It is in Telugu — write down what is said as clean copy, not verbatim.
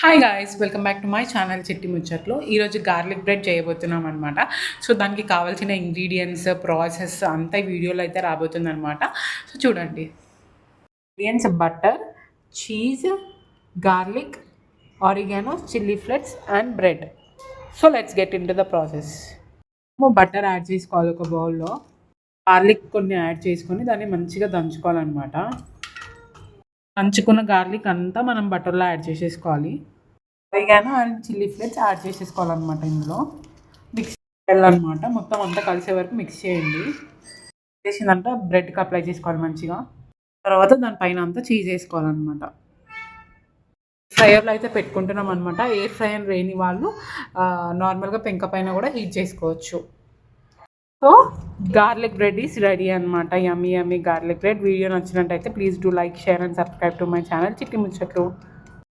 Hi guys welcome back to my channel చిట్టి ముచ్చట్లు. ఈరోజు గార్లిక్ బ్రెడ్ చేయబోతున్నాం అనమాట. సో దానికి కావాల్సిన ఇంగ్రీడియంట్స్ ప్రాసెస్ అంతా ఈ వీడియోలో అయితే రాబోతుంది అనమాట. సో చూడండి. Ingredients butter, cheese, garlic, oregano, chilli flakes and bread. So let's get in to the process. Butter add చేసుకోవాలి ఒక బౌల్లో. గార్లిక్ కొన్ని యాడ్ చేసుకొని దాన్ని మంచిగా దంచుకోవాలన్నమాట. దంచుకున్న గార్లిక్ అంతా మనం బటర్లో యాడ్ చేసేసుకోవాలి. Oregano and chilli flakes add చేసేసుకోవాలన్నమాట. ఇందులో మిక్స్ చేయాలన్నమాట. మొత్తం అంతా కలిసే వరకు మిక్స్ చేయండి. చేసిందంతా బ్రెడ్కి అప్లై చేసుకోవాలి మంచిగా. తర్వాత దానిపైన అంతా చీజ్ వేసుకోవాలన్నమాట. ఫ్రైయర్లో అయితే పెట్టుకుంటున్నాం అనమాట. ఎయిర్ ఫ్రైయర్ లేని వాళ్ళు నార్మల్గా పెంక పైన కూడా హీట్ చేసుకోవచ్చు. So garlic bread is ready అనమాట. యమ్మీ యమ్మీ గార్లిక్ బ్రెడ్. వీడియో నచ్చినట్టయితే please do like, share and subscribe to my channel చిట్టి ముచ్చట్లు.